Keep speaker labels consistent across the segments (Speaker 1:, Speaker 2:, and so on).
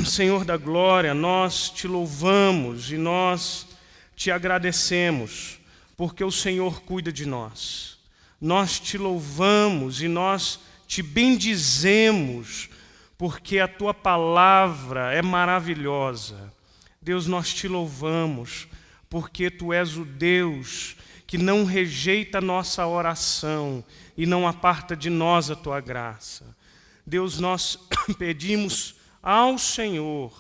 Speaker 1: Senhor da glória, nós te louvamos e nós te agradecemos, porque o Senhor cuida de nós. Nós te louvamos e nós te bendizemos, porque a tua palavra é maravilhosa. Deus, nós te louvamos, porque tu és o Deus que não rejeita a nossa oração e não aparta de nós a tua graça. Deus, nós pedimos ao Senhor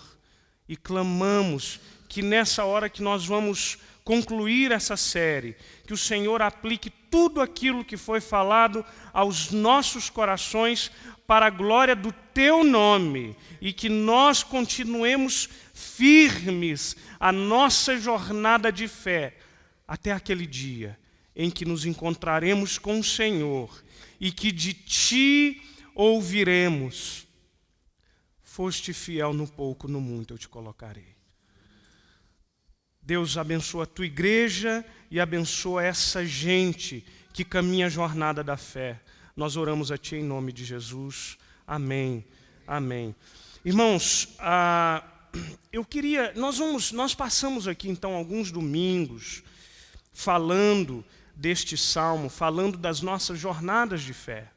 Speaker 1: e clamamos que nessa hora que nós vamos concluir essa série, que o Senhor aplique tudo aquilo que foi falado aos nossos corações para a glória do teu nome e que nós continuemos firmes a nossa jornada de fé até aquele dia em que nos encontraremos com o Senhor e que de ti ouviremos: foste fiel no pouco, no muito eu te colocarei. Deus, abençoa a tua igreja e abençoa essa gente que caminha a jornada da fé. Nós oramos a ti em nome de Jesus. Amém. Amém. Irmãos, nós passamos aqui então alguns domingos falando deste salmo, falando das nossas jornadas de fé,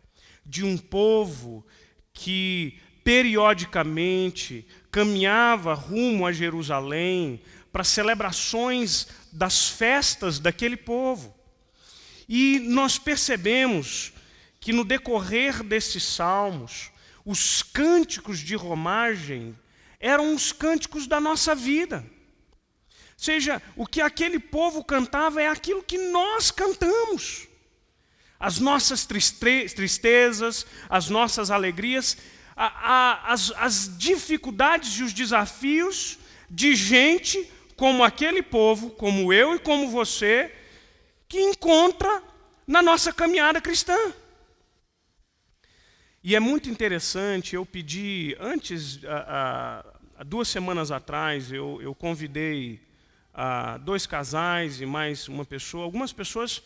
Speaker 1: de um povo que periodicamente caminhava rumo a Jerusalém para celebrações das festas daquele povo. E nós percebemos que no decorrer desses salmos, os cânticos de romagem eram os cânticos da nossa vida. Ou seja, o que aquele povo cantava é aquilo que nós cantamos. As nossas tristezas, as nossas alegrias, as dificuldades e os desafios de gente como aquele povo, como eu e como você, que encontra na nossa caminhada cristã. E é muito interessante, eu pedi, há 2 semanas atrás, eu convidei 2 casais e mais uma pessoa, algumas pessoas,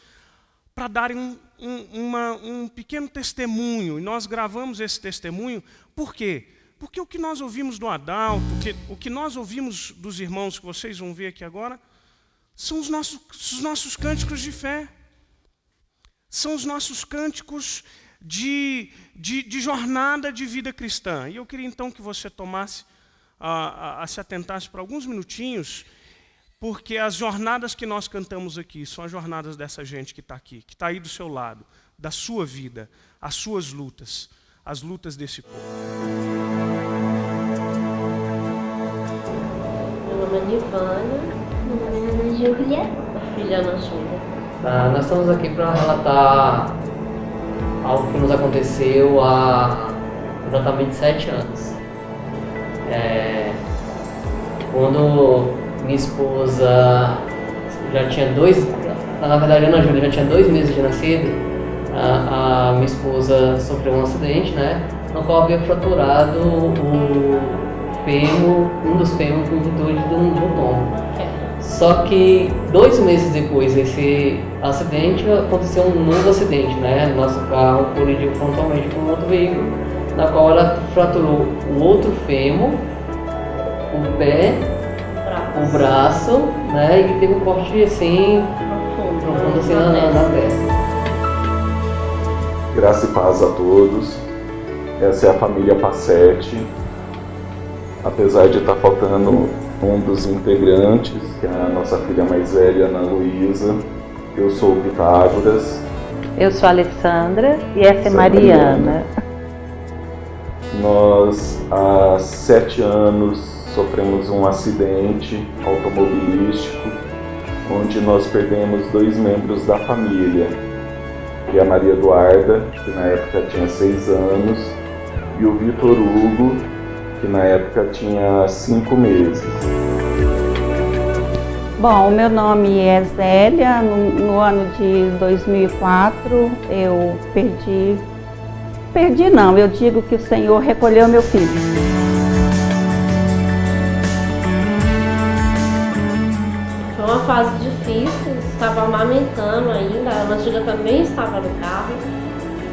Speaker 1: para darem um pequeno testemunho. E nós gravamos esse testemunho. Por quê? Porque o que nós ouvimos do Adalto, o que nós ouvimos dos irmãos que vocês vão ver aqui agora, são os nossos cânticos de fé. São os nossos cânticos de jornada de vida cristã. E eu queria então que você tomasse, se atentasse para alguns minutinhos, porque as jornadas que nós cantamos aqui são as jornadas dessa gente que está aqui, que está aí do seu lado, da sua vida, as suas lutas, as lutas desse povo.
Speaker 2: Meu nome é Nivânia.
Speaker 3: Meu nome é Ana Júlia.
Speaker 2: A filha Ana Júlia.
Speaker 4: Nós estamos aqui para relatar algo que nos aconteceu há exatamente 7 anos. Quando minha esposa já tinha na verdade a Ana Júlia já tinha 2 meses de nascido, a minha esposa sofreu um acidente, né, no qual havia fraturado um dos fêmur com virtude de um tombo. Só que 2 meses depois desse acidente, aconteceu um novo acidente, né? Nosso carro colidiu frontalmente com um outro veículo, na qual ela fraturou o outro fêmur, o pé, o braço, né? E teve um corte assim, profundo assim na testa.
Speaker 5: Graça e paz a todos. Essa é a família Passetti. Apesar de estar faltando um dos integrantes, que é a nossa filha mais velha, Ana Luísa, eu sou o Pitágoras.
Speaker 6: Eu sou a Alessandra e essa é Mariana.
Speaker 5: Nós, há 7 anos, sofremos um acidente automobilístico, onde nós perdemos 2 membros da família, que é a Maria Eduarda, que na época tinha 6 anos, e o Vitor Hugo, que na época tinha 5 meses.
Speaker 6: Bom, o meu nome é Zélia. No ano de 2004 eu eu digo que o Senhor recolheu meu filho.
Speaker 2: Foi uma fase difícil, estava amamentando ainda, a Ana Júlia também estava no carro.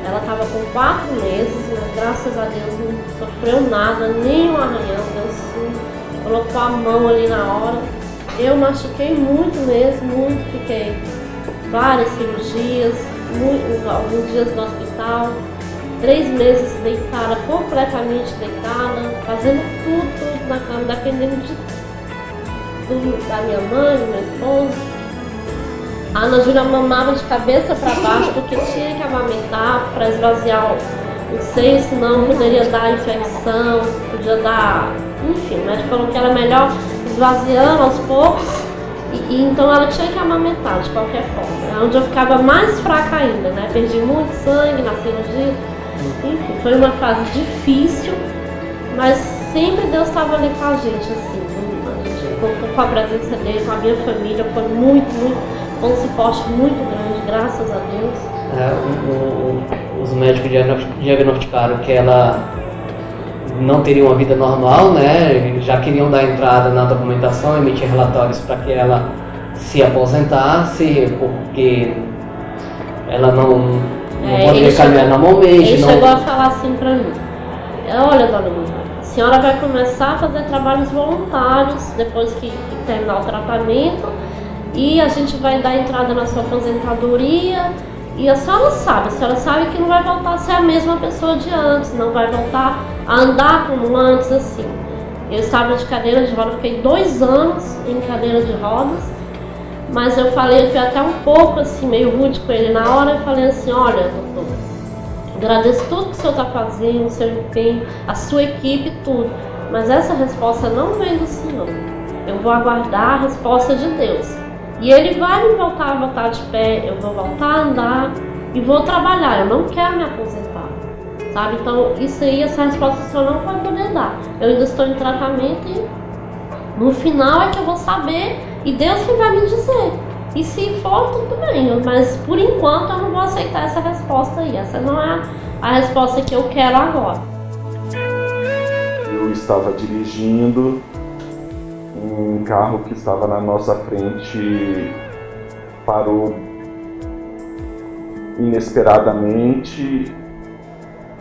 Speaker 2: Ela estava com 4 meses, mas graças a Deus não sofreu nada, nem um arranhão. Deus colocou a mão ali na hora. Eu machuquei muito mesmo, muito, fiquei várias cirurgias, alguns dias no hospital, 3 meses deitada, completamente deitada, fazendo tudo na cama, dependendo da minha mãe, do meu esposo. A Ana Júlia mamava de cabeça para baixo porque tinha que amamentar para esvaziar o seio, senão poderia dar infecção, podia dar... Enfim, o médico falou que era melhor esvaziando aos poucos, e então ela tinha que amamentar de qualquer forma. É onde eu ficava mais fraca ainda, né? Perdi muito sangue na cirurgia. Enfim, foi uma fase difícil, mas sempre Deus estava ali com a gente, assim. A gente contou com a presença dele, com a minha família, foi foi um suporte muito grande, graças a Deus.
Speaker 4: Os médicos diagnosticaram que ela não teria uma vida normal, né? Já queriam dar entrada na documentação, emitir relatórios para que ela se aposentasse, porque ela não poderia caminhar normalmente.
Speaker 2: Ele chegou a falar assim para mim: olha, dona Lívia, a senhora vai começar a fazer trabalhos voluntários depois que terminar o tratamento, e a gente vai dar entrada na sua aposentadoria. E a senhora sabe que não vai voltar a ser a mesma pessoa de antes, não vai voltar a andar como antes, assim. Eu estava de cadeira de rodas, fiquei 2 anos em cadeira de rodas, mas eu fui até um pouco assim, meio rude com ele na hora. Eu falei assim: olha, doutor, agradeço tudo que o senhor está fazendo, o seu empenho, a sua equipe, tudo, mas essa resposta não vem do senhor. Eu vou aguardar a resposta de Deus. E ele vai me voltar a botar de pé, eu vou voltar a andar e vou trabalhar, eu não quero me aposentar, sabe? Então isso aí, essa resposta o senhor não vai poder dar. Eu ainda estou em tratamento e no final é que eu vou saber, e Deus que vai me dizer. E se for, tudo bem, mas por enquanto eu não vou aceitar essa resposta aí. Essa não é a resposta que eu quero agora.
Speaker 5: Eu estava dirigindo, um carro que estava na nossa frente parou inesperadamente.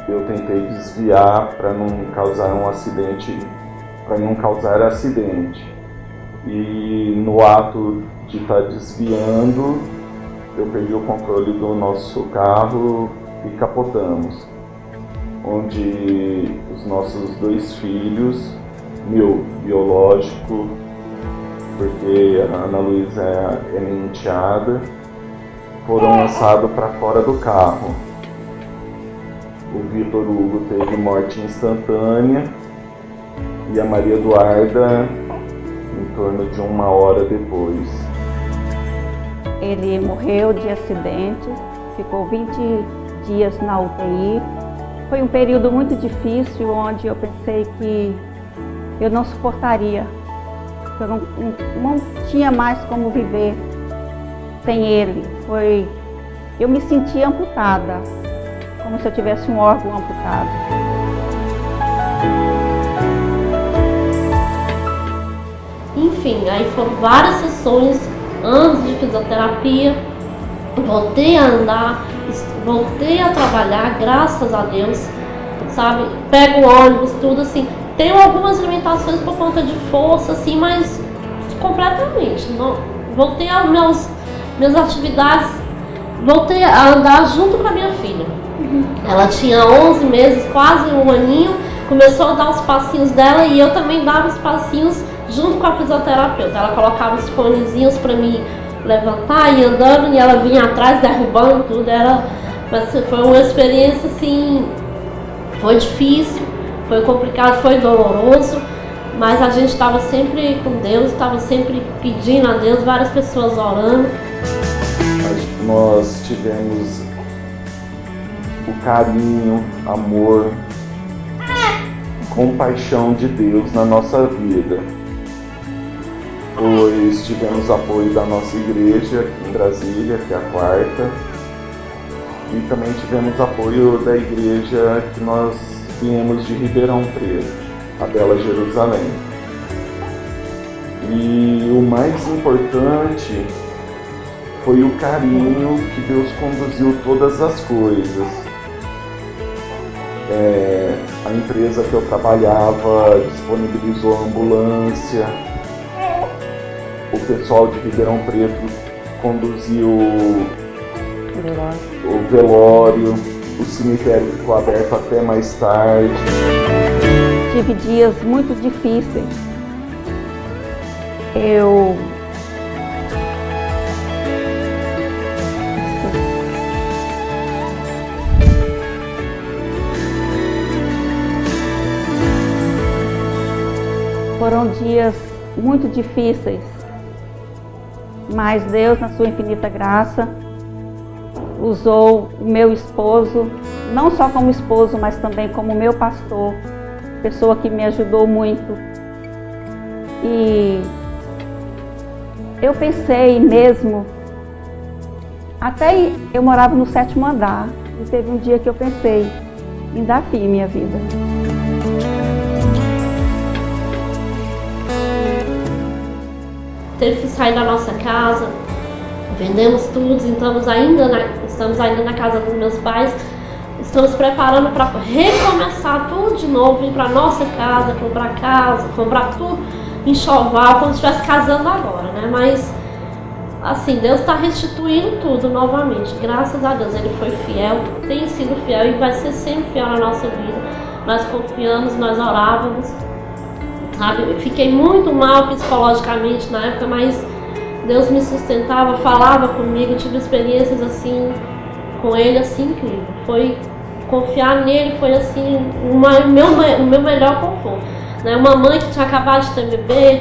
Speaker 5: Eu tentei desviar para não causar acidente. E no ato de estar desviando, eu perdi o controle do nosso carro e capotamos, onde os nossos 2 filhos, meu biológico, porque a Ana Luísa é minha enteada, foram lançados para fora do carro. O Vitor Hugo teve morte instantânea e a Maria Eduarda em torno de 1 hora depois.
Speaker 6: Ele morreu de acidente, ficou 20 dias na UTI. Foi um período muito difícil, onde eu pensei que eu não suportaria, que eu não tinha mais como viver sem ele. Eu me sentia amputada, como se eu tivesse um órgão amputado.
Speaker 2: Enfim, aí foram várias sessões, anos de fisioterapia, voltei a andar, voltei a trabalhar, graças a Deus, sabe? Pego o ônibus, tudo assim. Tenho algumas limitações por conta de força, assim, mas completamente. Não, voltei às minhas atividades, voltei a andar junto com a minha filha. Ela tinha 11 meses, quase 1 aninho, começou a dar os passinhos dela e eu também dava os passinhos junto com a fisioterapeuta. Ela colocava os fonezinhos para me levantar e andando, e ela vinha atrás derrubando tudo. Mas foi uma experiência assim, foi difícil. Foi complicado, foi doloroso, mas a gente estava sempre com Deus, estava sempre pedindo a Deus, várias pessoas orando.
Speaker 5: Nós tivemos o carinho, amor, compaixão de Deus na nossa vida, pois tivemos apoio da nossa igreja aqui em Brasília, que é a 4ª, e também tivemos apoio da igreja que nós viemos de Ribeirão Preto, a Bela Jerusalém. E o mais importante foi o carinho que Deus conduziu todas as coisas. A empresa que eu trabalhava disponibilizou ambulância. O pessoal de Ribeirão Preto conduziu o velório. O cemitério ficou aberto até mais tarde.
Speaker 6: Tive dias muito difíceis. Foram dias muito difíceis, mas Deus, na sua infinita graça, usou o meu esposo, não só como esposo, mas também como meu pastor, pessoa que me ajudou muito. E eu pensei mesmo, até eu morava no 7º andar, e teve um dia que eu pensei em dar fim à minha vida.
Speaker 2: Teve que sair da nossa casa, vendemos tudo, estamos ainda na casa dos meus pais, estamos preparando para recomeçar tudo de novo, ir para nossa casa, comprar tudo, enxoval, como se estivesse casando agora, né? Mas, assim, Deus está restituindo tudo novamente, graças a Deus. Ele foi fiel, tem sido fiel e vai ser sempre fiel na nossa vida. Nós confiamos, nós orávamos, sabe? Eu fiquei muito mal psicologicamente na época, mas Deus me sustentava, falava comigo, tive experiências assim com Ele, assim, incrível. Foi confiar nele, foi assim o meu melhor conforto, né? Uma mãe que tinha acabado de ter bebê,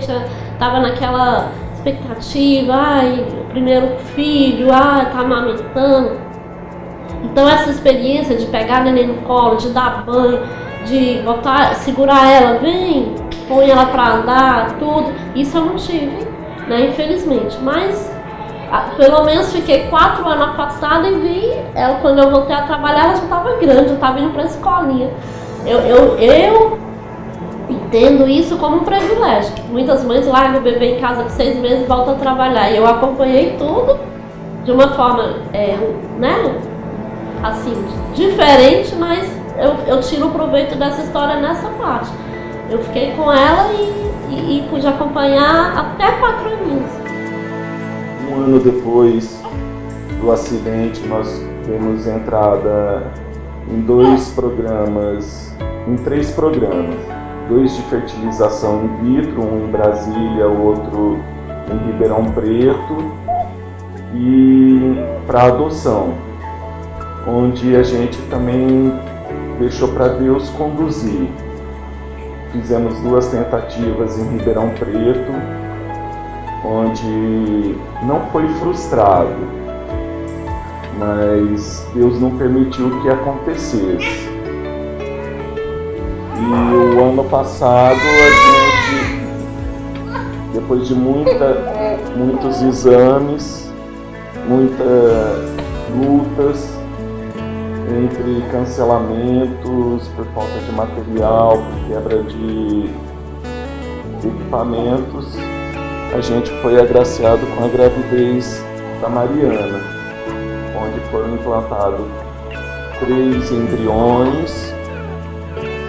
Speaker 2: estava naquela expectativa, o primeiro filho, tá amamentando. Então essa experiência de pegar a neném no colo, de dar banho, de segurar ela, vem, põe ela para andar, tudo, isso eu não tive, né, infelizmente. Mas pelo menos fiquei 4 anos afastada e vi ela, quando eu voltei a trabalhar, ela já estava grande, eu estava indo para a escolinha. Eu entendo isso como um privilégio. Muitas mães largam o bebê em casa com 6 meses e voltam a trabalhar. E eu acompanhei tudo de uma forma, né, assim, diferente, mas eu tiro o proveito dessa história nessa parte. Eu fiquei com ela e pude acompanhar até 4 aninhos.
Speaker 5: Um ano depois do acidente, nós demos entrada em 3 programas. 2 de fertilização in vitro, um em Brasília, outro em Ribeirão Preto, e para adoção, onde a gente também deixou para Deus conduzir. Fizemos 2 tentativas em Ribeirão Preto, onde não foi frustrado, mas Deus não permitiu que acontecesse. E o ano passado a gente, depois de muitos exames, muitas lutas, entre cancelamentos por falta de material, por quebra de equipamentos, a gente foi agraciado com a gravidez da Mariana, onde foram implantados 3 embriões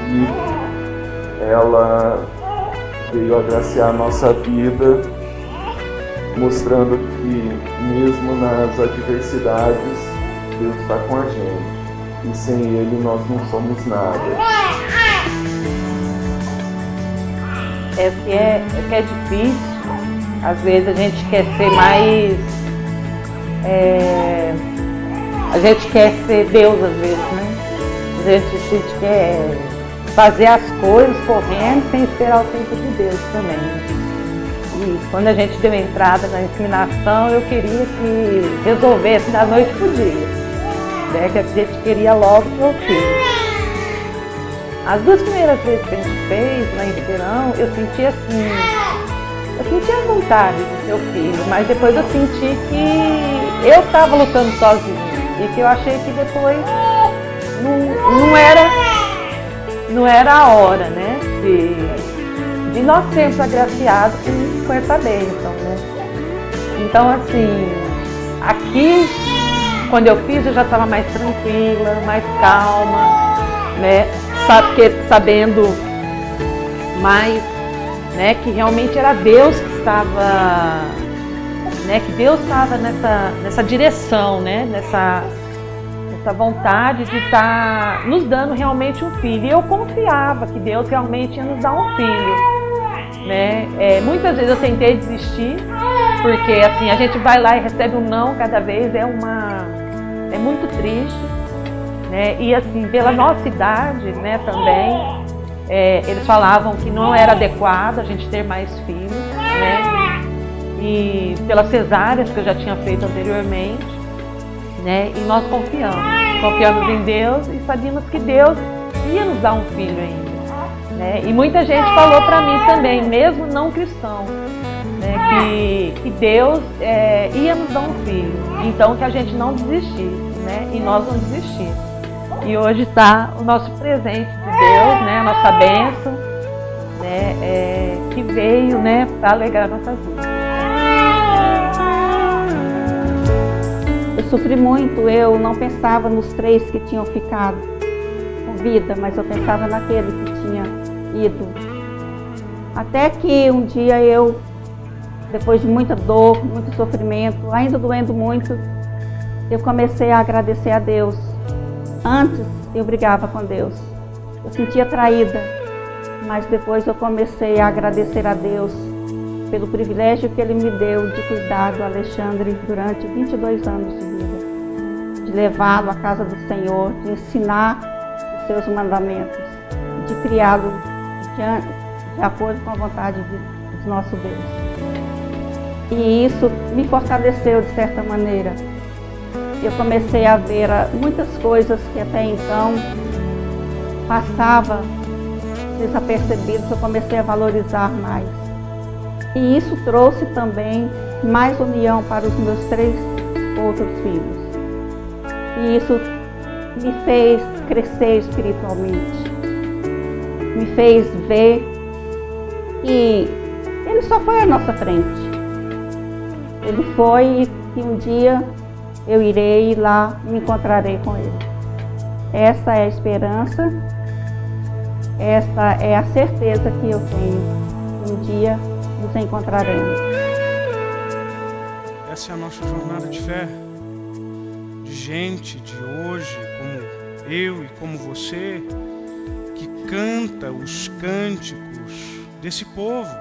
Speaker 5: e ela veio agraciar a nossa vida, mostrando que mesmo nas adversidades Deus está com a gente. E sem Ele nós não somos nada.
Speaker 7: É que é difícil. Às vezes a gente quer ser mais... a gente quer ser Deus às vezes, né? A gente quer fazer as coisas correndo sem esperar o tempo de Deus também. E quando a gente deu entrada na inseminação, eu queria que resolvesse da noite pro dia. Que a gente queria logo meu filho. As 2 primeiras vezes que a gente fez lá em Ribeirão, eu senti assim, a vontade de ter o filho, mas depois eu senti que eu estava lutando sozinha e que eu achei que depois não era a hora, né, de nós sermos agraciados com essa bênção, né. Então assim, aqui quando eu fiz, eu já estava mais tranquila, mais calma. né, sabendo mais, né, que realmente era Deus que estava, né, que Deus estava nessa direção, né, nessa vontade de estar nos dando realmente um filho. E eu confiava que Deus realmente ia nos dar um filho, né? Muitas vezes eu tentei desistir, porque assim, a gente vai lá e recebe um não cada vez, é muito triste, né? E assim, pela nossa idade, né, também, eles falavam que não era adequado a gente ter mais filhos, né? E pelas cesáreas que eu já tinha feito anteriormente, né? E nós confiamos em Deus e sabíamos que Deus ia nos dar um filho ainda, né? E muita gente falou para mim também, mesmo não cristão, né? Que Deus ia nos dar um filho, então que a gente não desistisse, né? E nós não desistimos. E hoje está o nosso presente de Deus, né? A nossa bênção, né? Que veio, né? Para alegrar nossas vidas.
Speaker 6: Eu sofri muito, eu não pensava nos 3 que tinham ficado com vida, mas eu pensava naquele que tinha ido. Até que um dia eu, depois de muita dor, muito sofrimento, ainda doendo muito, eu comecei a agradecer a Deus. Antes eu brigava com Deus, eu sentia traída, mas depois eu comecei a agradecer a Deus pelo privilégio que Ele me deu de cuidar do Alexandre durante 22 anos de vida, de levá-lo à casa do Senhor, de ensinar os seus mandamentos, de criá-lo de acordo com a vontade de nosso Deus. E isso me fortaleceu de certa maneira. Eu comecei a ver muitas coisas que até então passava desapercebidas, eu comecei a valorizar mais. E isso trouxe também mais união para os meus 3 outros filhos. E isso me fez crescer espiritualmente. Me fez ver que Ele só foi à nossa frente. Ele foi e um dia eu irei e lá me encontrarei com Ele. Essa é a esperança, essa é a certeza que eu tenho. Um dia nos encontraremos.
Speaker 1: Essa é a nossa jornada de fé, de gente de hoje, como eu e como você, que canta os cânticos desse povo.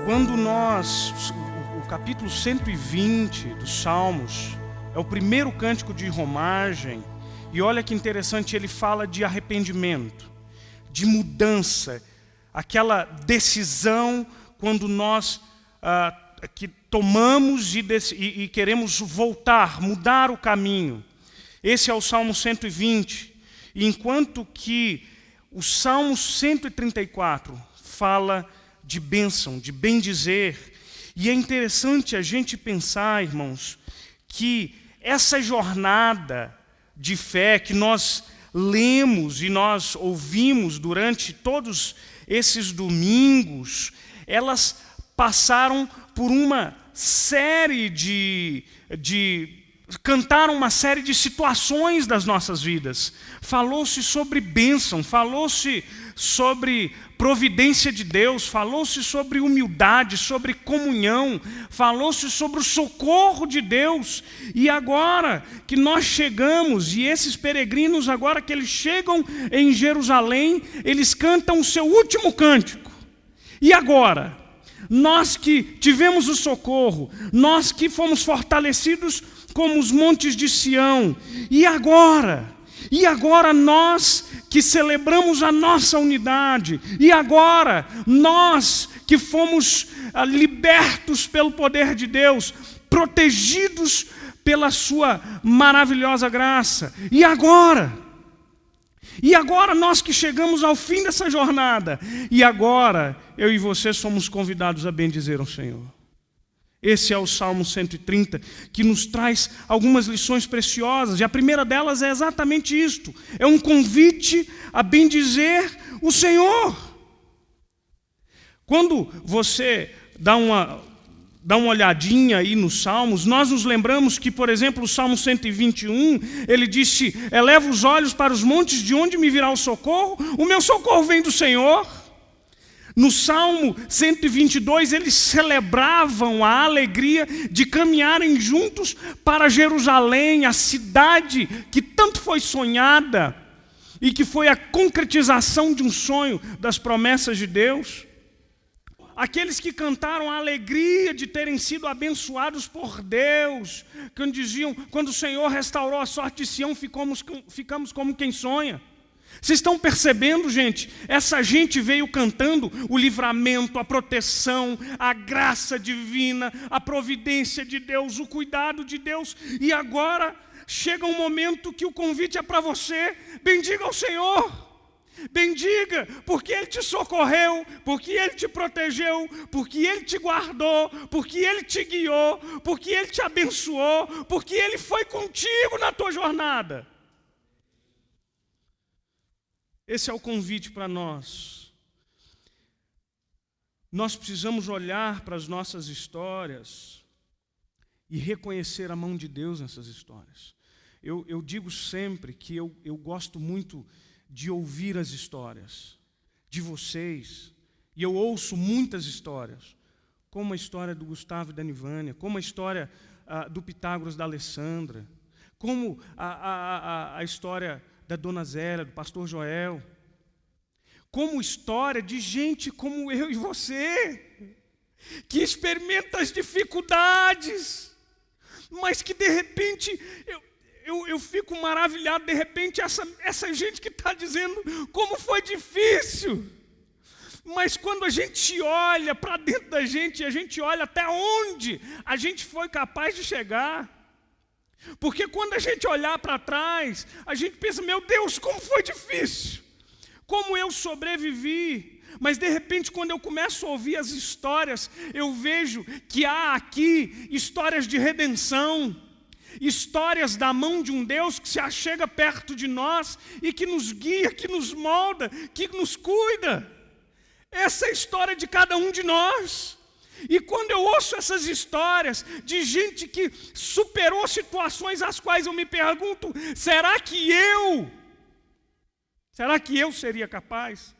Speaker 1: Quando o capítulo 120 dos Salmos é o primeiro cântico de romagem, e olha que interessante, ele fala de arrependimento, de mudança, aquela decisão quando nós que tomamos e queremos voltar, mudar o caminho. Esse é o Salmo 120. E enquanto que o Salmo 134 fala de bênção, de bendizer. E é interessante a gente pensar, irmãos, que essa jornada de fé que nós lemos e nós ouvimos durante todos esses domingos, elas passaram por uma série cantaram uma série de situações das nossas vidas. Falou-se sobre bênção, falou-se sobre providência de Deus, falou-se sobre humildade, sobre comunhão, falou-se sobre o socorro de Deus. E agora que nós chegamos, e esses peregrinos agora que eles chegam em Jerusalém, eles cantam o seu último cântico. E agora, nós que tivemos o socorro, nós que fomos fortalecidos como os montes de Sião, e agora nós que celebramos a nossa unidade, e agora nós que fomos libertos pelo poder de Deus, protegidos pela sua maravilhosa graça, e agora nós que chegamos ao fim dessa jornada, e agora eu e você somos convidados a bendizer o Senhor. Esse é o Salmo 130, que nos traz algumas lições preciosas, e a primeira delas é exatamente isto, é um convite a bendizer o Senhor. Quando você dá uma olhadinha aí nos Salmos, nós nos lembramos que, por exemplo, o Salmo 121, ele disse: eleva os olhos para os montes, de onde me virá o socorro? O meu socorro vem do Senhor. No Salmo 122, eles celebravam a alegria de caminharem juntos para Jerusalém, a cidade que tanto foi sonhada e que foi a concretização de um sonho das promessas de Deus. Aqueles que cantaram a alegria de terem sido abençoados por Deus, quando diziam: quando o Senhor restaurou a sorte de Sião, ficamos como quem sonha. Vocês estão percebendo, gente? Essa gente veio cantando o livramento, a proteção, a graça divina, a providência de Deus, o cuidado de Deus. E agora chega um momento que o convite é para você: bendiga ao Senhor. Bendiga, porque Ele te socorreu, porque Ele te protegeu, porque Ele te guardou, porque Ele te guiou, porque Ele te abençoou, porque Ele foi contigo na tua jornada. Esse é o convite para nós. Nós precisamos olhar para as nossas histórias e reconhecer a mão de Deus nessas histórias. Eu digo sempre que eu gosto muito de ouvir as histórias de vocês, e eu ouço muitas histórias, como a história do Gustavo e da Nivânia, como a história do Pitágoras da Alessandra, como a história da Dona Zélia, do pastor Joel, como história de gente como eu e você, que experimenta as dificuldades, mas que de repente eu fico maravilhado, de repente essa gente que está dizendo como foi difícil, mas quando a gente olha para dentro da gente, a gente olha até onde a gente foi capaz de chegar. Porque quando a gente olhar para trás, a gente pensa: meu Deus, como foi difícil, como eu sobrevivi. Mas de repente, quando eu começo a ouvir as histórias, eu vejo que há aqui histórias de redenção, histórias da mão de um Deus que se achega perto de nós e que nos guia, que nos molda, que nos cuida. Essa é a história de cada um de nós. E quando eu ouço essas histórias de gente que superou situações às quais eu me pergunto: será que eu seria capaz?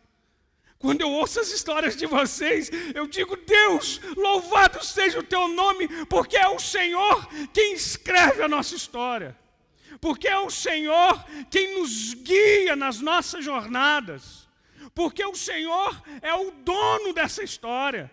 Speaker 1: Quando eu ouço as histórias de vocês, eu digo: Deus, louvado seja o teu nome, porque é o Senhor quem escreve a nossa história, porque é o Senhor quem nos guia nas nossas jornadas, porque o Senhor é o dono dessa história.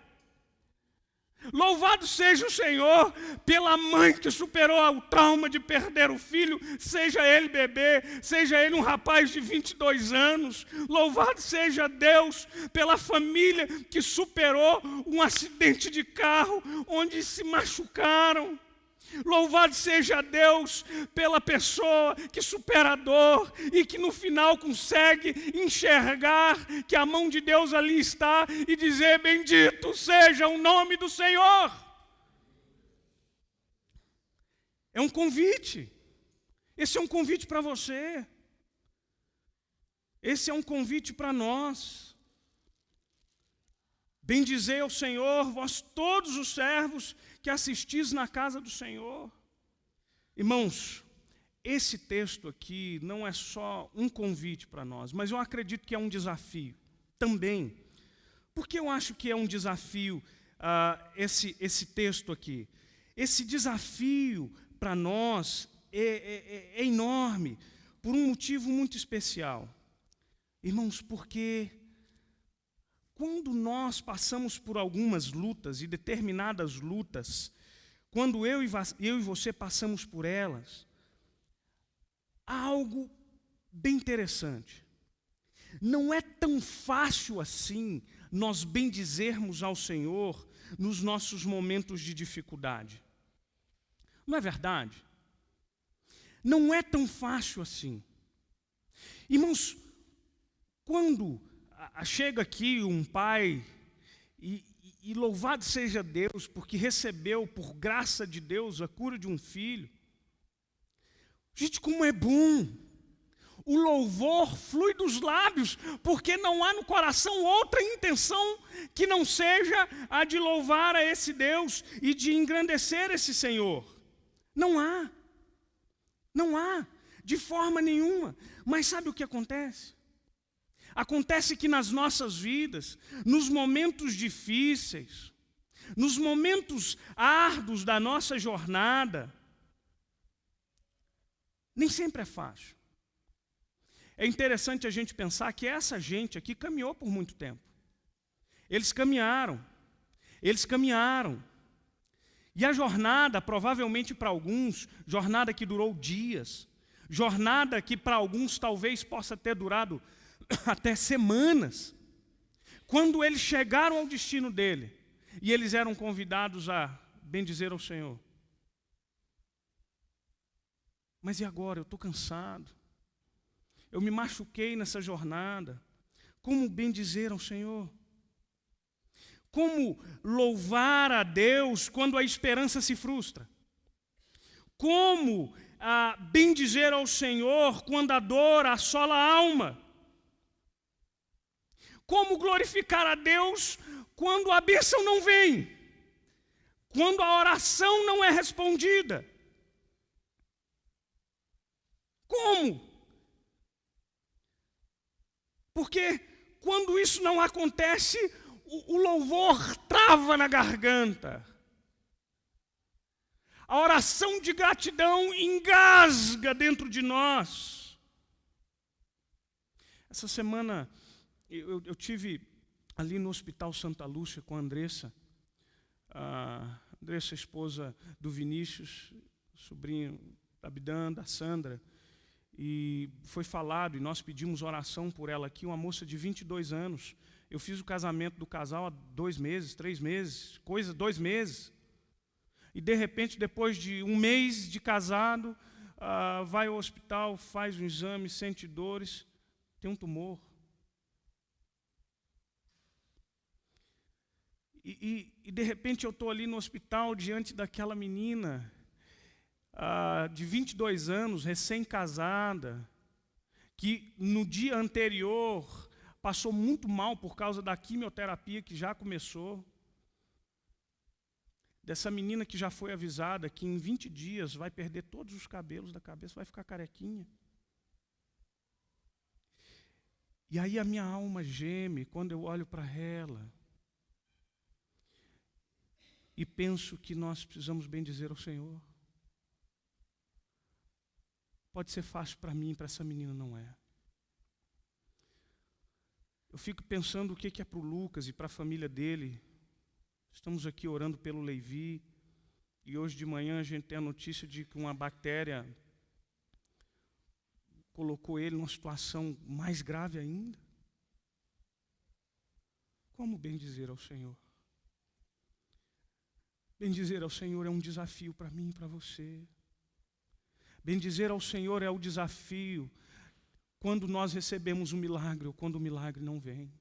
Speaker 1: Louvado seja o Senhor pela mãe que superou o trauma de perder o filho, seja ele bebê, seja ele um rapaz de 22 anos. Louvado seja Deus pela família que superou um acidente de carro onde se machucaram. Louvado seja Deus pela pessoa que supera a dor e que no final consegue enxergar que a mão de Deus ali está e dizer: bendito seja o nome do Senhor. É um convite. Esse é um convite para você. Esse é um convite para nós. Bendizei ao Senhor, vós todos os servos que assistis na casa do Senhor. Irmãos, esse texto aqui não é só um convite para nós, mas eu acredito que é um desafio também. Por que eu acho que é um desafio esse texto aqui? Esse desafio para nós é enorme, por um motivo muito especial. Irmãos, porque quando nós passamos por algumas lutas e determinadas lutas, quando eu e você passamos por elas, há algo bem interessante. Não é tão fácil assim nós bendizermos ao Senhor nos nossos momentos de dificuldade. Não é verdade? Não é tão fácil assim. Irmãos, quando chega aqui um pai, e louvado seja Deus, porque recebeu, por graça de Deus, a cura de um filho. Gente, como é bom! o louvor flui dos lábios, porque não há no coração outra intenção que não seja a de louvar a esse Deus e de engrandecer esse Senhor. Não há. Não há, de forma nenhuma. Mas sabe o que acontece? Acontece que nas nossas vidas, nos momentos difíceis, nos momentos árduos da nossa jornada, nem sempre é fácil. É interessante a gente pensar que essa gente aqui caminhou por muito tempo. Eles caminharam. E a jornada, provavelmente para alguns, jornada que durou dias, jornada que para alguns talvez possa ter durado até semanas. Quando eles chegaram ao destino dele, e eles eram convidados a bendizer ao Senhor. Mas e agora? Eu estou cansado. Eu me machuquei nessa jornada. Como bendizer ao Senhor? Como louvar a Deus quando a esperança se frustra? Como bendizer ao Senhor quando a dor assola a alma? Como glorificar a Deus quando a bênção não vem? Quando a oração não é respondida? Como? Porque quando isso não acontece, o louvor trava na garganta. A oração de gratidão engasga dentro de nós. Essa semana eu tive ali no Hospital Santa Lúcia com a Andressa. A Andressa, esposa do Vinícius, sobrinho da Abdan, da Sandra. E foi falado, e nós pedimos oração por ela aqui, uma moça de 22 anos. Eu fiz o casamento do casal há 2 meses, 3 meses, 2 meses. E de repente, depois de 1 mês de casado, vai ao hospital, faz um exame, sente dores, tem um tumor. E de repente eu estou ali no hospital diante daquela menina de 22 anos, recém-casada, que no dia anterior passou muito mal por causa da quimioterapia que já começou. Dessa menina que já foi avisada que em 20 dias vai perder todos os cabelos da cabeça, vai ficar carequinha. E aí a minha alma geme quando eu olho para ela e penso que nós precisamos bendizer ao Senhor. Pode ser fácil para mim, para essa menina não é. Eu fico pensando o que é para o Lucas e para a família dele. Estamos aqui orando pelo Levi, e hoje de manhã a gente tem a notícia de que uma bactéria colocou ele numa situação mais grave ainda. Como bendizer ao Senhor? Bendizer ao Senhor é um desafio para mim e para você. Bendizer ao Senhor é o desafio quando nós recebemos um milagre ou quando o milagre não vem.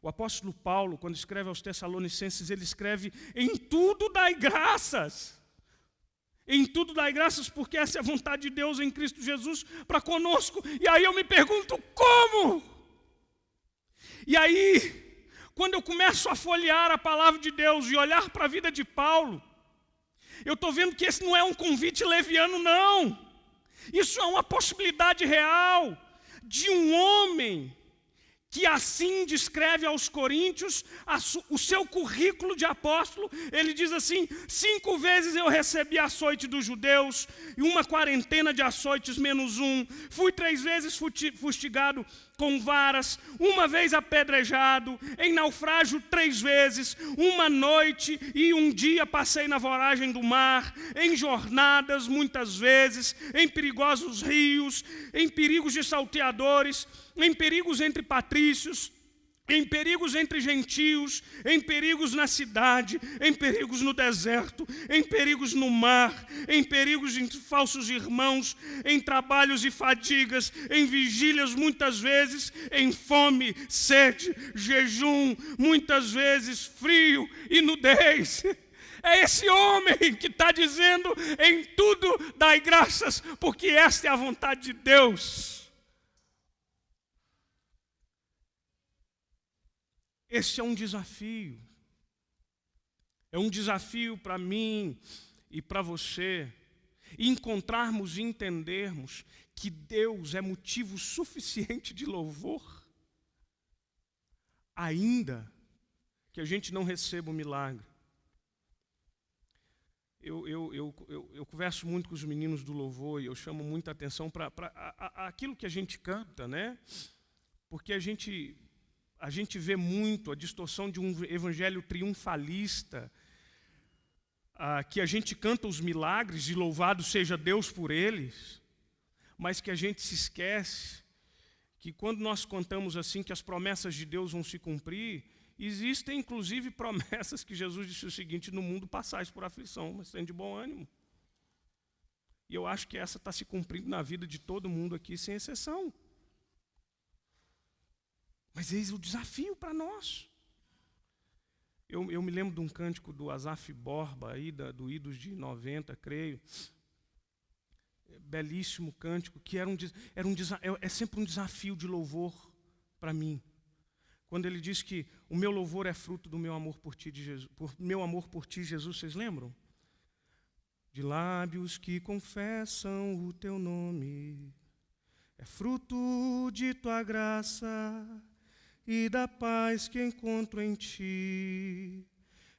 Speaker 1: O apóstolo Paulo, quando escreve aos Tessalonicenses, ele escreve: em tudo dai graças. Em tudo dai graças, porque essa é a vontade de Deus em Cristo Jesus para conosco. E aí eu me pergunto, como? E aí, quando eu começo a folhear a palavra de Deus e olhar para a vida de Paulo, eu estou vendo que esse não é um convite leviano, não. Isso é uma possibilidade real de um homem que assim descreve aos coríntios o seu currículo de apóstolo. Ele diz assim: 5 vezes eu recebi açoite dos judeus, e 1 de açoites menos 1. Fui 3 vezes fustigado com varas, 1 vez apedrejado, em naufrágio 3 vezes, 1 noite e 1 dia passei na voragem do mar, em jornadas muitas vezes, em perigosos rios, em perigos de salteadores, em perigos entre patrícios, em perigos entre gentios, em perigos na cidade, em perigos no deserto, em perigos no mar, em perigos entre falsos irmãos, em trabalhos e fadigas, em vigílias muitas vezes, em fome, sede, jejum, muitas vezes frio e nudez. É esse homem que está dizendo: em tudo dai graças, porque esta é a vontade de Deus. Esse é um desafio. É um desafio para mim e para você encontrarmos e entendermos que Deus é motivo suficiente de louvor, ainda que a gente não receba o milagre. Eu converso muito com os meninos do louvor e eu chamo muita atenção para aquilo que a gente canta, né? Porque a gente vê muito a distorção de um evangelho triunfalista, que a gente canta os milagres e louvado seja Deus por eles, mas que a gente se esquece que quando nós contamos assim que as promessas de Deus vão se cumprir, existem inclusive promessas que Jesus disse o seguinte: no mundo passais por aflição, mas tem de bom ânimo. E eu acho que essa está se cumprindo na vida de todo mundo aqui, sem exceção. Mas eis o desafio para nós. Eu me lembro de um cântico do Asaf Borba, aí, do Idos de 90, creio. Belíssimo cântico, que é sempre um desafio de louvor para mim. Quando ele diz que o meu louvor é fruto do meu amor por ti, meu amor por ti, Jesus, vocês lembram? De lábios que confessam o teu nome, é fruto de tua graça e da paz que encontro em ti,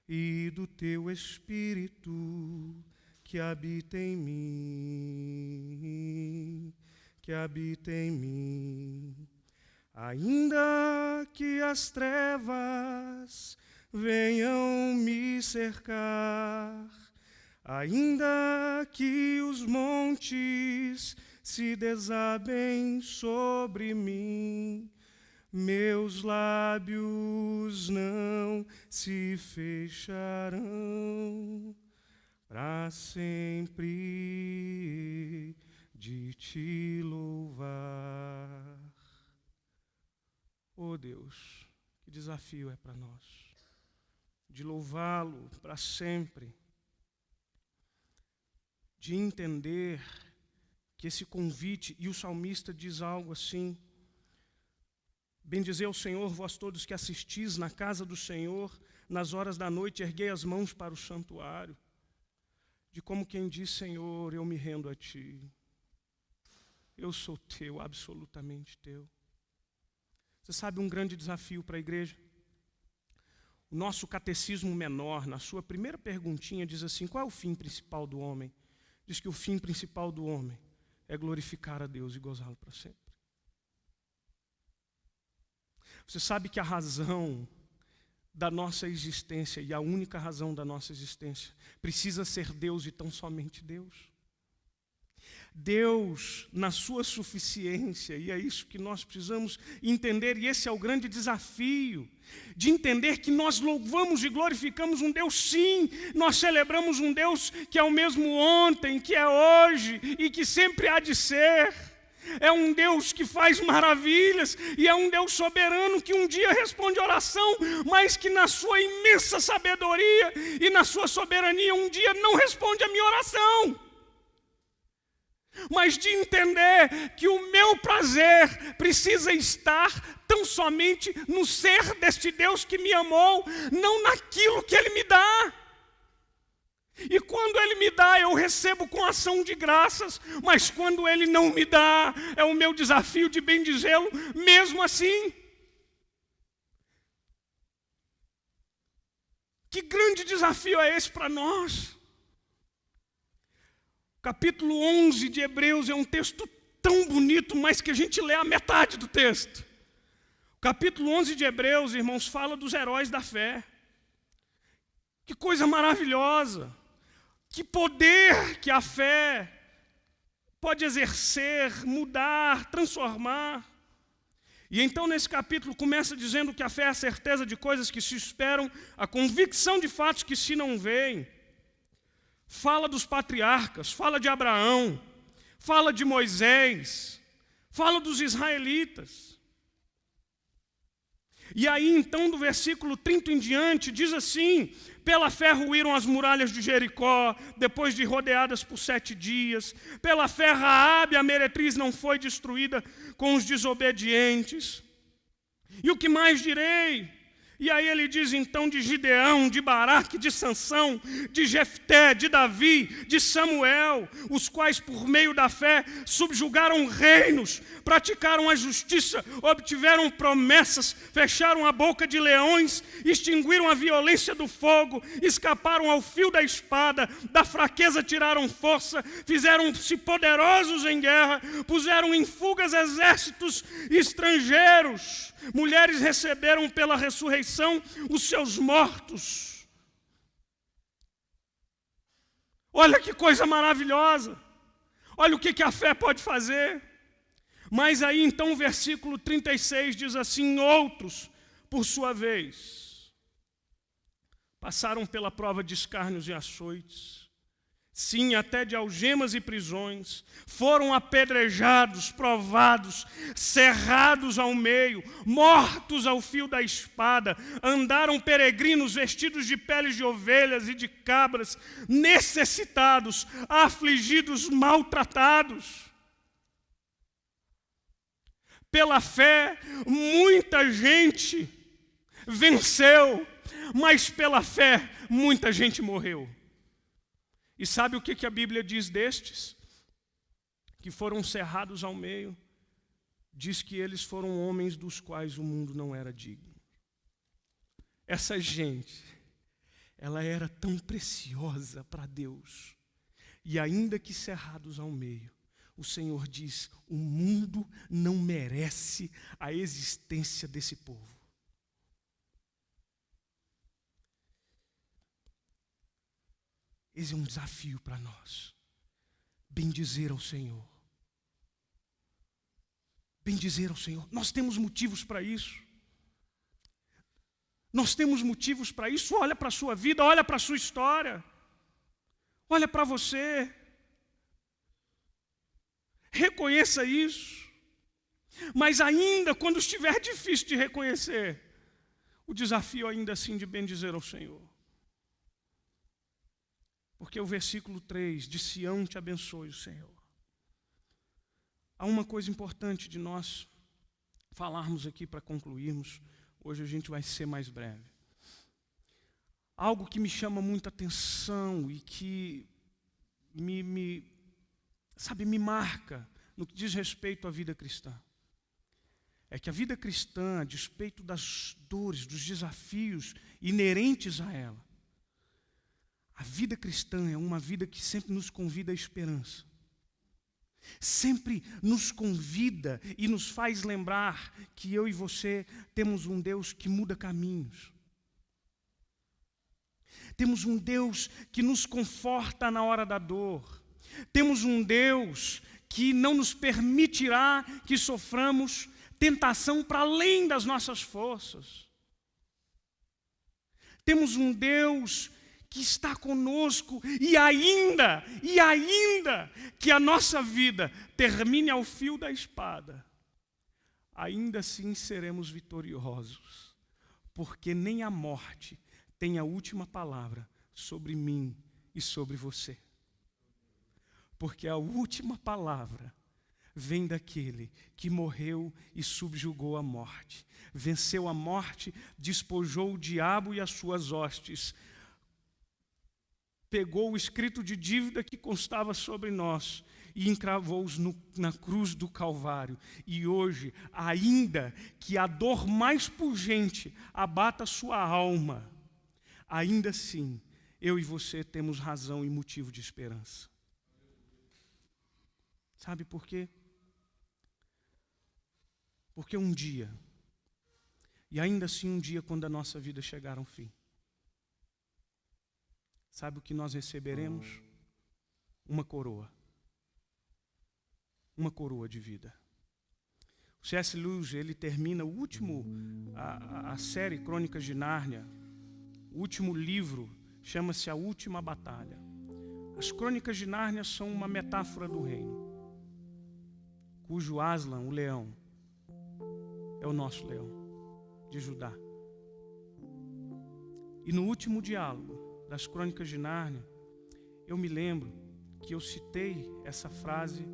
Speaker 1: e do teu Espírito que habita em mim, que habita em mim. Ainda que as trevas venham me cercar, ainda que os montes se desabem sobre mim, meus lábios não se fecharão, para sempre de te louvar. Oh Deus, que desafio é para nós, de louvá-lo para sempre, de entender que esse convite, e o salmista diz algo assim: bendizei ao Senhor, vós todos que assistis na casa do Senhor, nas horas da noite erguei as mãos para o santuário, de como quem diz: Senhor, eu me rendo a ti, eu sou teu, absolutamente teu. Você sabe um grande desafio para a igreja? O nosso catecismo menor, na sua primeira perguntinha, diz assim: qual é o fim principal do homem? Diz que o fim principal do homem é glorificar a Deus e gozá-lo para sempre. Você sabe que a razão da nossa existência, e a única razão da nossa existência, precisa ser Deus e tão somente Deus. Deus, na sua suficiência, e é isso que nós precisamos entender, e esse é o grande desafio, de entender que nós louvamos e glorificamos um Deus, sim, nós celebramos um Deus que é o mesmo ontem, que é hoje e que sempre há de ser. É um Deus que faz maravilhas, e é um Deus soberano que um dia responde oração, mas que na sua imensa sabedoria e na sua soberania um dia não responde a minha oração. Mas de entender que o meu prazer precisa estar tão somente no ser deste Deus que me amou, não naquilo que Ele me dá. E quando Ele me dá, eu recebo com ação de graças, mas quando Ele não me dá, é o meu desafio de bendizê-lo mesmo assim. Que grande desafio é esse para nós? Capítulo 11 de Hebreus é um texto tão bonito, mas que a gente lê a metade do texto. O capítulo 11 de Hebreus, irmãos, fala dos heróis da fé. Que coisa maravilhosa! Que poder que a fé pode exercer, mudar, transformar. E então nesse capítulo começa dizendo que a fé é a certeza de coisas que se esperam, a convicção de fatos que se não veem. Fala dos patriarcas, fala de Abraão, fala de Moisés, fala dos israelitas. E aí então do versículo 30 em diante diz assim: pela fé ruíram as muralhas de Jericó, depois de rodeadas por 7 dias. Pela fé Raabe, a meretriz, não foi destruída com os desobedientes. E o que mais direi? E aí ele diz então de Gideão, de Baraque, de Sansão, de Jefté, de Davi, de Samuel, os quais por meio da fé subjugaram reinos, praticaram a justiça, obtiveram promessas, fecharam a boca de leões, extinguiram a violência do fogo, escaparam ao fio da espada, da fraqueza tiraram força, fizeram-se poderosos em guerra, puseram em fugas exércitos estrangeiros. Mulheres receberam pela ressurreição os seus mortos. Olha que coisa maravilhosa. Olha o que a fé pode fazer. Mas aí então o versículo 36 diz assim: outros, por sua vez, passaram pela prova de escárnios e açoites, sim, até de algemas e prisões, foram apedrejados, provados, cerrados ao meio, mortos ao fio da espada, andaram peregrinos vestidos de peles de ovelhas e de cabras, necessitados, afligidos, maltratados. Pela fé, muita gente venceu, mas pela fé, muita gente morreu. E sabe o que a Bíblia diz destes? Que foram cerrados ao meio. Diz que eles foram homens dos quais o mundo não era digno. Essa gente, ela era tão preciosa para Deus. E ainda que cerrados ao meio, o Senhor diz: o mundo não merece a existência desse povo. Esse é um desafio para nós. Bendizer ao Senhor. Bendizer ao Senhor. Nós temos motivos para isso. Nós temos motivos para isso. Olha para a sua vida, olha para a sua história. Olha para você. Reconheça isso. Mas ainda quando estiver difícil de reconhecer, o desafio ainda assim de bendizer ao Senhor. Porque o versículo 3, de Sião te abençoe o Senhor. Há uma coisa importante de nós falarmos aqui para concluirmos. Hoje a gente vai ser mais breve. Algo que me chama muita atenção e que me marca no que diz respeito à vida cristã. É que a vida cristã, a despeito das dores, dos desafios inerentes a ela, a vida cristã é uma vida que sempre nos convida à esperança. Sempre nos convida e nos faz lembrar que eu e você temos um Deus que muda caminhos. Temos um Deus que nos conforta na hora da dor. Temos um Deus que não nos permitirá que soframos tentação para além das nossas forças. Temos um Deus que está conosco e ainda que a nossa vida termine ao fio da espada, ainda assim seremos vitoriosos, porque nem a morte tem a última palavra sobre mim e sobre você. Porque a última palavra vem daquele que morreu e subjugou a morte, venceu a morte, despojou o diabo e as suas hostes, pegou o escrito de dívida que constava sobre nós e encravou-os na cruz do Calvário. E hoje, ainda que a dor mais pungente abata a sua alma, ainda assim, eu e você temos razão e motivo de esperança. Sabe por quê? Porque um dia, e ainda assim um dia quando a nossa vida chegar ao fim, sabe o que nós receberemos? Uma coroa. Uma coroa de vida. O C.S. Lewis, ele termina a série Crônicas de Nárnia. O último livro chama-se A Última Batalha. As Crônicas de Nárnia são uma metáfora do reino, cujo Aslan, o leão, é o nosso leão de Judá. E no último diálogo das Crônicas de Nárnia, eu me lembro que eu citei essa frase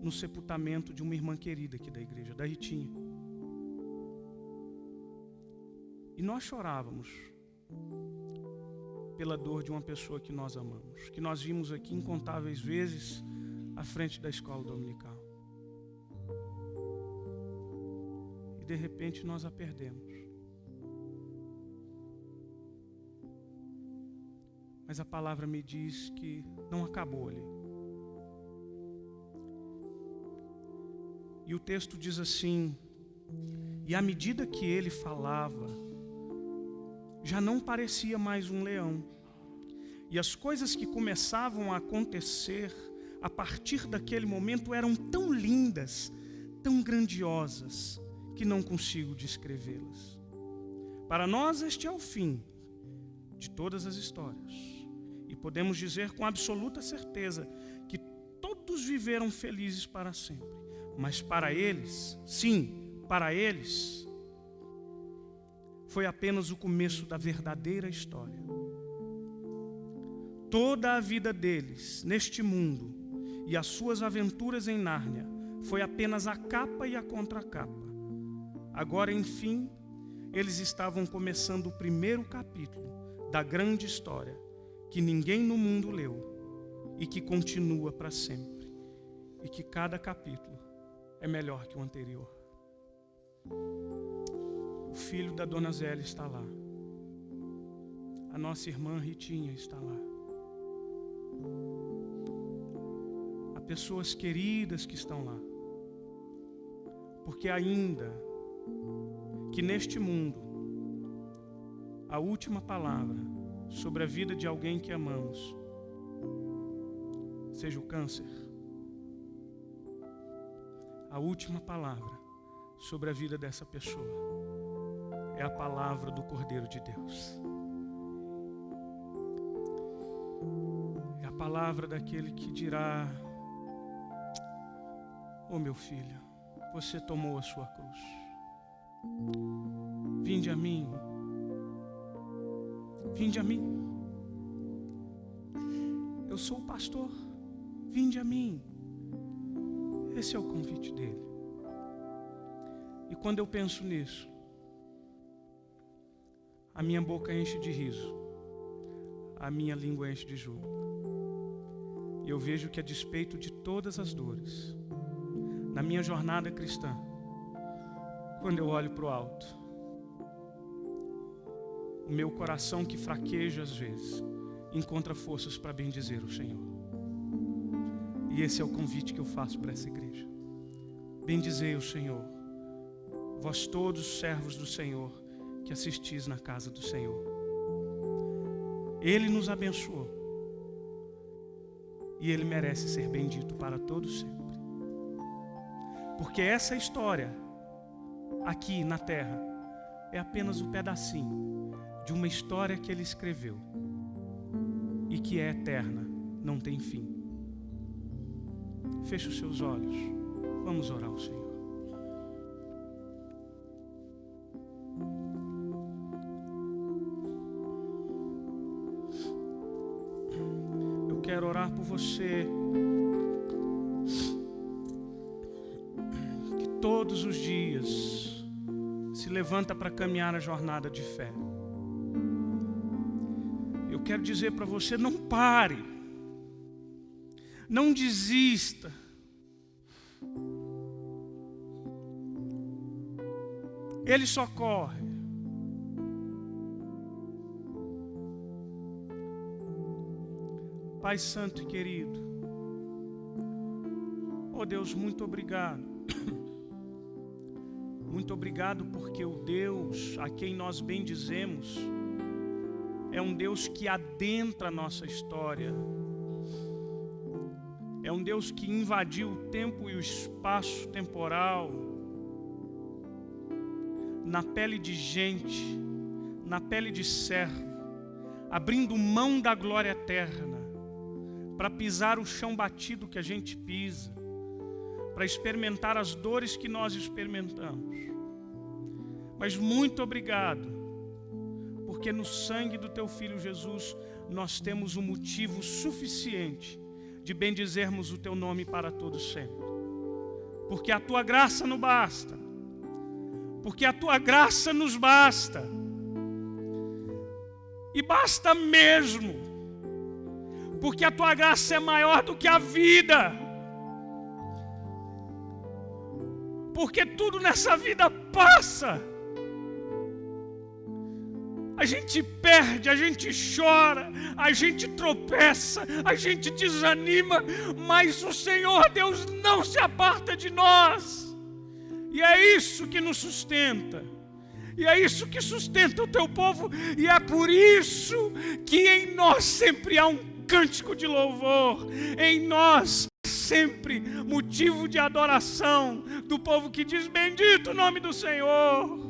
Speaker 1: no sepultamento de uma irmã querida aqui da igreja, da Ritinha. E nós chorávamos pela dor de uma pessoa que nós amamos, que nós vimos aqui incontáveis vezes à frente da escola dominical. E de repente nós a perdemos. Mas a palavra me diz que não acabou ali. E o texto diz assim: e à medida que ele falava, já não parecia mais um leão. E as coisas que começavam a acontecer a partir daquele momento eram tão lindas, tão grandiosas, que não consigo descrevê-las. Para nós este é o fim de todas as histórias. E podemos dizer com absoluta certeza que todos viveram felizes para sempre. Mas para eles, sim, para eles, foi apenas o começo da verdadeira história. Toda a vida deles, neste mundo, e as suas aventuras em Nárnia, foi apenas a capa e a contracapa. Agora, enfim, eles estavam começando o primeiro capítulo da grande história, que ninguém no mundo leu, e que continua para sempre, e que cada capítulo é melhor que o anterior. O filho da Dona Zélia está lá. A nossa irmã Ritinha está lá. Há pessoas queridas que estão lá. Porque ainda que neste mundo a última palavra sobre a vida de alguém que amamos seja o câncer, a última palavra sobre a vida dessa pessoa é a palavra do Cordeiro de Deus. É a palavra daquele que dirá: oh meu filho, você tomou a sua cruz. Vinde a mim. Vinde a mim. Eu sou o pastor. Vinde a mim. Esse é o convite dele. E quando eu penso nisso, a minha boca enche de riso, a minha língua enche de júbilo. E eu vejo que, a despeito de todas as dores, na minha jornada cristã, quando eu olho para o alto, o meu coração, que fraqueja às vezes, encontra forças para bendizer o Senhor. E esse é o convite que eu faço para essa igreja. Bendizei o Senhor, vós todos servos do Senhor, que assistis na casa do Senhor. Ele nos abençoou, e Ele merece ser bendito para todos sempre. Porque essa história, aqui na terra, é apenas um pedacinho de uma história que Ele escreveu, e que é eterna, não tem fim. Feche os seus olhos, vamos orar ao Senhor. Eu quero orar por você, que todos os dias se levanta para caminhar a jornada de fé. Eu quero dizer para você: não pare. Não desista. Ele socorre. Pai Santo e querido, oh Deus, muito obrigado. Muito obrigado porque o Deus a quem nós bendizemos é um Deus que adentra a nossa história. É um Deus que invadiu o tempo e o espaço temporal, na pele de gente, na pele de servo, abrindo mão da glória eterna, para pisar o chão batido que a gente pisa, para experimentar as dores que nós experimentamos. Mas muito obrigado, porque no sangue do Teu Filho Jesus nós temos um motivo suficiente de bendizermos o Teu nome para todos sempre. Porque a Tua graça não basta. Porque a Tua graça nos basta. E basta mesmo, porque a tua graça é maior do que a vida. Porque tudo nessa vida passa. A gente perde, a gente chora, a gente tropeça, a gente desanima, mas o Senhor Deus não se aparta de nós. E é isso que nos sustenta. E é isso que sustenta o teu povo. E é por isso que em nós sempre há um cântico de louvor. Em nós sempre motivo de adoração do povo que diz: bendito o nome do Senhor.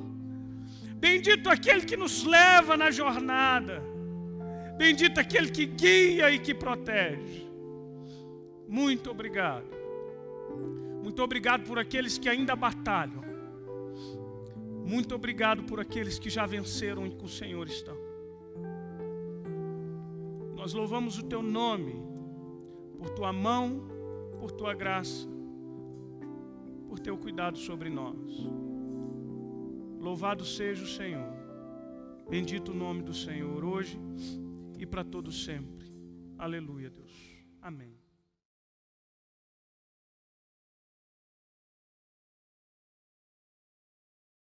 Speaker 1: Bendito aquele que nos leva na jornada. Bendito aquele que guia e que protege. Muito obrigado. Muito obrigado por aqueles que ainda batalham. Muito obrigado por aqueles que já venceram e com o Senhor estão. Nós louvamos o teu nome por tua mão, por tua graça, por teu cuidado sobre nós. Louvado seja o Senhor. Bendito o nome do Senhor hoje e para todo sempre. Aleluia, Deus. Amém.